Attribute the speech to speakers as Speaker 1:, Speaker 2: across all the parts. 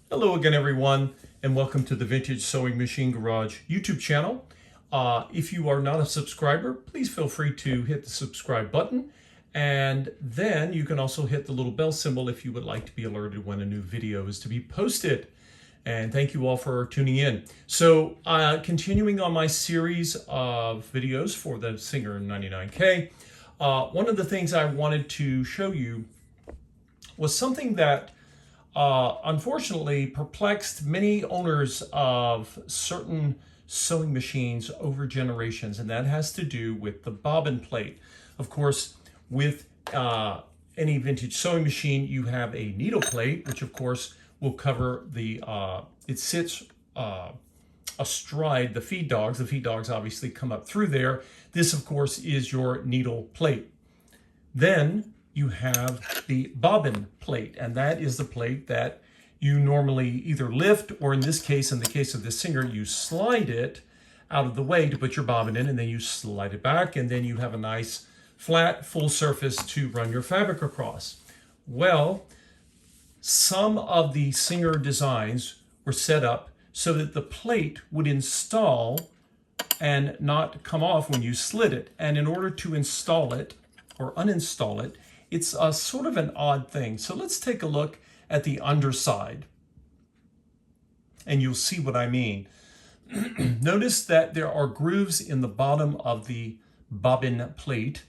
Speaker 1: Hello again, everyone, and welcome to the Vintage Sewing Machine Garage YouTube channel. If you are not a subscriber, please feel free to hit the subscribe button, and then you can also hit the little bell symbol if you would like to be alerted when a new video is to be posted. And thank you all for tuning in. So continuing on my series of videos for the Singer 99K, one of the things I wanted to show you was something that unfortunately perplexed many owners of certain sewing machines over generations, and that has to do with the bobbin plate. Of course, with any vintage sewing machine, you have a needle plate, which of course will cover the, it sits astride the feed dogs. The feed dogs obviously come up through there. This, of course, is your needle plate. Then you have the bobbin plate, and that is the plate that you normally either lift, or in this case, in the case of the Singer, you slide it out of the way to put your bobbin in, and then you slide it back, and then you have a nice flat full surface to run your fabric across. Well, some of the Singer designs were set up so that the plate would install and not come off when you slid it. And in order to install it or uninstall it, it's a sort of an odd thing. So let's take a look at the underside, and you'll see what I mean. Notice that there are grooves in the bottom of the bobbin plate,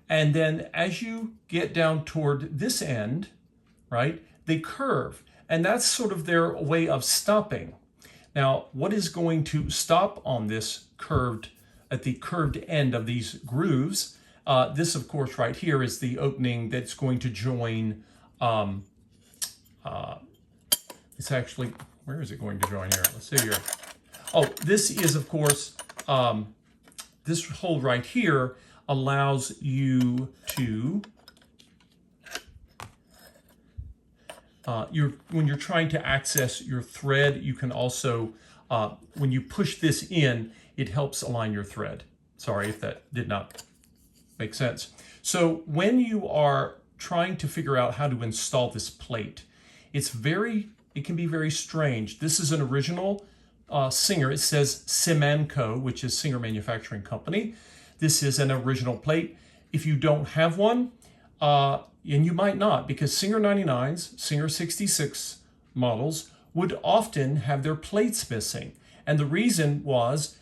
Speaker 1: and then as you get down toward this end, right, they curve, and that's sort of their way of stopping. Now, what is going to stop on this curved, at the curved end of these grooves? This, of course, right here is the opening that's going to join, it's actually, where is it going to join here? Let's see here. Oh, this is, of course, this hole right here allows you to, when you're trying to access your thread, you can also, when you push this in, it helps align your thread. Sorry if that did not make sense. So when you are trying to figure out how to install this plate, it can be very strange. This is an original Singer. It says Simanco, which is Singer Manufacturing Company. This is an original plate. If you don't have one, and you might not, because Singer 99s, Singer 66 models would often have their plates missing. And the reason was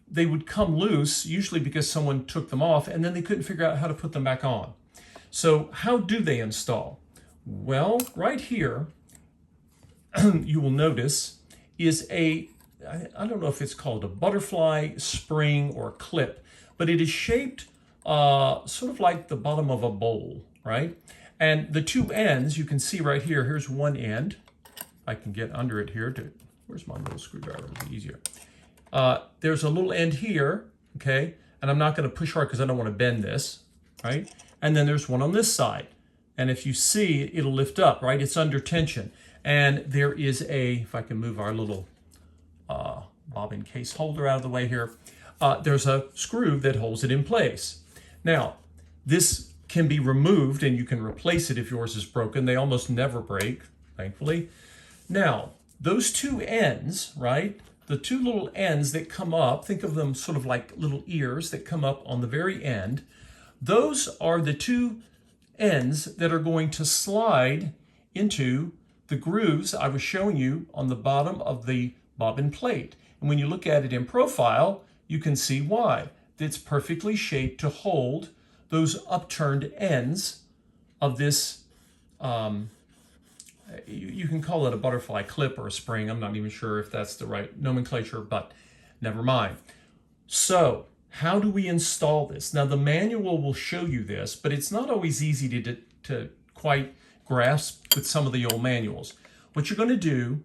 Speaker 1: they would come loose, usually because someone took them off, and then they couldn't figure out how to put them back on. So how do they install? Well, right here, you will notice is I don't know if it's called a butterfly, spring, or clip, but it is shaped sort of like the bottom of a bowl, right? And the two ends, you can see right here, here's one end. I can get under it here to, where's my little screwdriver? It'll be easier. There's a little end here, okay? And I'm not gonna push hard because I don't wanna bend this, right? And then there's one on this side. And if you see, it'll lift up, right? It's under tension. And there is if I can move our little bobbin case holder out of the way here, there's a screw that holds it in place. Now, this can be removed and you can replace it if yours is broken. They almost never break, thankfully. Now, those two ends, right? The two little ends that come up, think of them sort of like little ears that come up on the very end. Those are the two ends that are going to slide into the grooves I was showing you on the bottom of the bobbin plate. And when you look at it in profile, you can see why. It's perfectly shaped to hold those upturned ends of this, you can call it a butterfly clip or a spring. I'm not even sure if that's the right nomenclature, but never mind. So how do we install this? Now the manual will show you this, but it's not always easy to quite grasp with some of the old manuals. What you're going to do,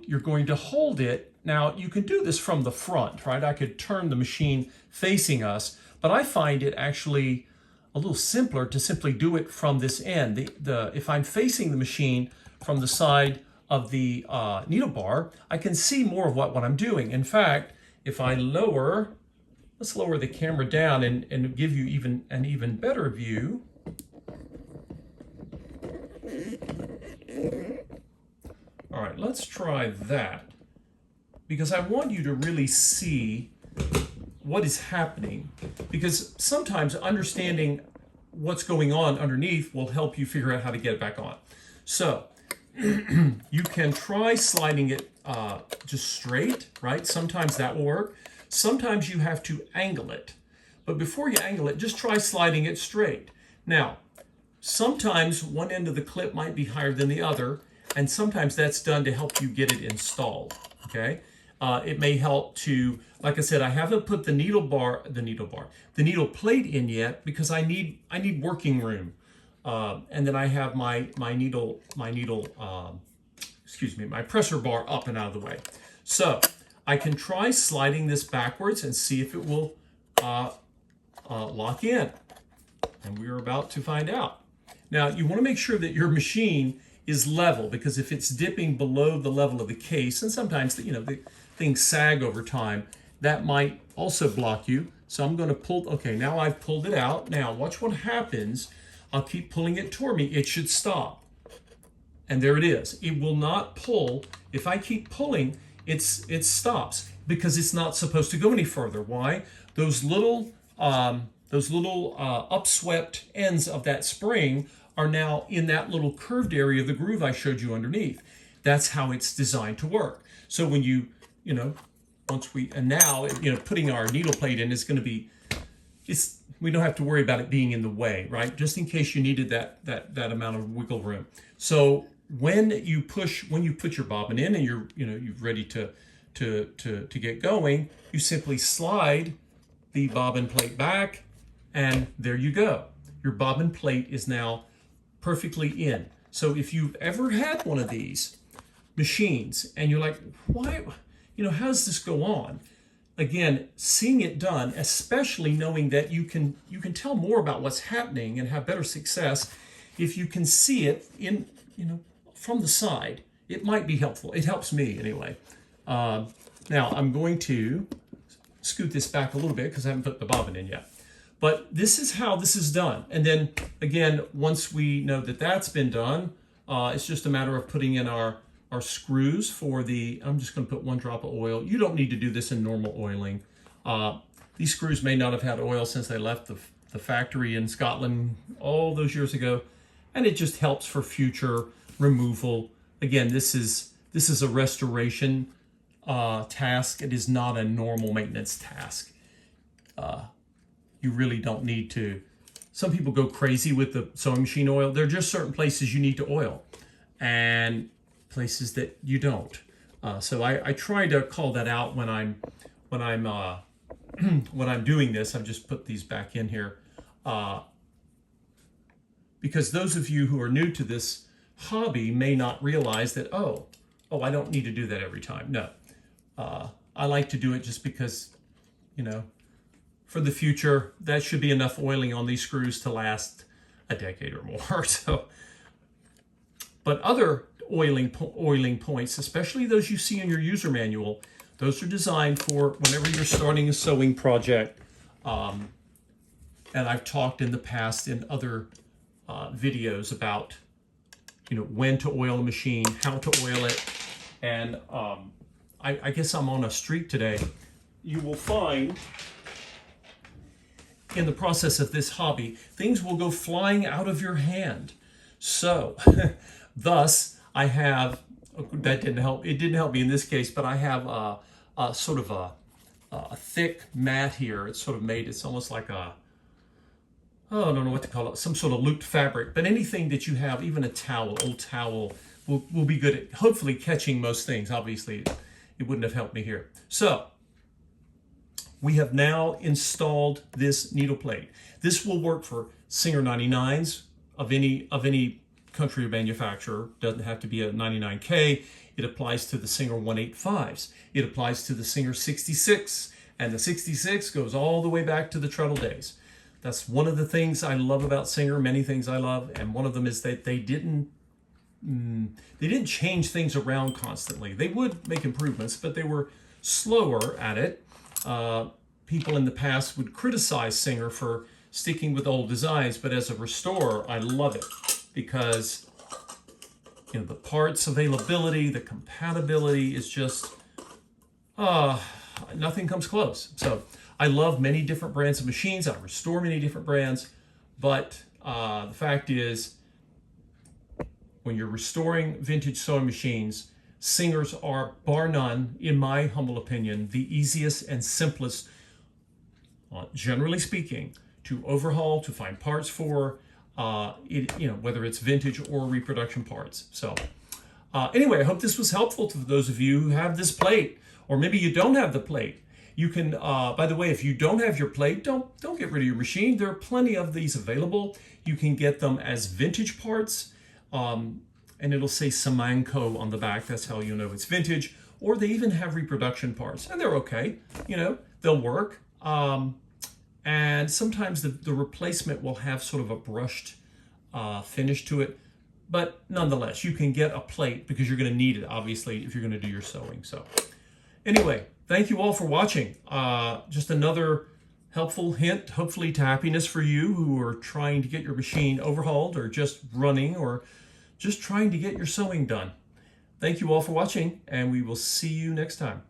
Speaker 1: you're going to hold it. Now you can do this from the front, right? I could turn the machine facing us, but I find it actually a little simpler to simply do it from this end. If I'm facing the machine from the side of the needle bar, I can see more of what I'm doing. In fact, if I let's lower the camera down and give you an even better view. All right, right, let's try that, because I want you to really see what is happening, because sometimes understanding what's going on underneath will help you figure out how to get it back on. So you can try sliding it just straight, right? Sometimes that will work. Sometimes you have to angle it. But before you angle it, just try sliding it straight. Now, sometimes one end of the clip might be higher than the other, and sometimes that's done to help you get it installed, okay? It may help to, like I said, I haven't put the needle plate in yet because I need working room. And then I have my pressor bar up and out of the way. So I can try sliding this backwards and see if it will lock in. And we're about to find out. Now, you want to make sure that your machine is level, because if it's dipping below the level of the case, and sometimes the things sag over time, that might also block you. So I'm going to pull, okay, now I've pulled it out. Now watch what happens. I'll keep pulling it toward me. It should stop. And there it is. It will not pull. If I keep pulling, it stops, because it's not supposed to go any further. Why? Those little upswept ends of that spring are now in that little curved area of the groove I showed you underneath. That's how it's designed to work. So when putting our needle plate in is going to be, we don't have to worry about it being in the way, right? Just in case you needed that amount of wiggle room. So when you put your bobbin in and you're ready to get going, you simply slide the bobbin plate back, and there you go. Your bobbin plate is now perfectly in. So if you've ever had one of these machines and you're like, why, how does this go on? Again, seeing it done, especially knowing that you can tell more about what's happening and have better success if you can see it from the side. It might be helpful. It helps me anyway. Now I'm going to scoot this back a little bit because I haven't put the bobbin in yet. But this is how this is done. And then again, once we know that that's been done, it's just a matter of putting in our screws for I'm just going to put 1 drop of oil. You don't need to do this in normal oiling. These screws may not have had oil since they left the factory in Scotland all those years ago, and it just helps for future removal. Again, this is a restoration task. It is not a normal maintenance task. You really don't need to. Some people go crazy with the sewing machine oil. There are just certain places you need to oil, and places that you don't. So I try to call that out when I'm doing this. I've just put these back in here because those of you who are new to this hobby may not realize that oh, I don't need to do that every time. No, I like to do it just because, for the future, that should be enough oiling on these screws to last a decade or more. So, but other oiling points, especially those you see in your user manual, those are designed for whenever you're starting a sewing project. And I've talked in the past in other videos about, when to oil a machine, how to oil it. And I guess I'm on a streak today. You will find in the process of this hobby, things will go flying out of your hand. So thus, I have, that didn't help. It didn't help me in this case, but I have a sort of a thick mat here. It's sort of made, it's almost like I don't know what to call it, some sort of looped fabric. But anything that you have, even a towel, old towel, will be good at hopefully catching most things. Obviously, it wouldn't have helped me here. So we have now installed this needle plate. This will work for Singer 99s of any country or manufacturer. Doesn't have to be a 99K. It applies to the Singer 185s. It applies to the Singer 66, and the 66 goes all the way back to the treadle days. That's one of the things I love about Singer, many things I love, and one of them is that they didn't change things around constantly. They would make improvements, but they were slower at it. People in the past would criticize Singer for sticking with old designs, but as a restorer, I love it because you know, the parts availability, the compatibility is just, nothing comes close. So I love many different brands of machines. I restore many different brands, but the fact is, when you're restoring vintage sewing machines, Singers are, bar none, in my humble opinion, the easiest and simplest, generally speaking, to overhaul, to find parts for, you know, whether it's vintage or reproduction parts. So anyway, I hope this was helpful to those of you who have this plate, or maybe you don't have the plate. You can, by the way, if you don't have your plate, don't get rid of your machine. There are plenty of these available. You can get them as vintage parts, and it'll say Samanco on the back. That's how you know it's vintage. Or they even have reproduction parts, and they're okay. You know, they'll work. And sometimes the replacement will have sort of a brushed finish to it. But nonetheless, you can get a plate because you're going to need it, obviously, if you're going to do your sewing. So anyway, thank you all for watching. Just another helpful hint, hopefully, to happiness for you who are trying to get your machine overhauled, or just running, or just trying to get your sewing done. Thank you all for watching, and we will see you next time.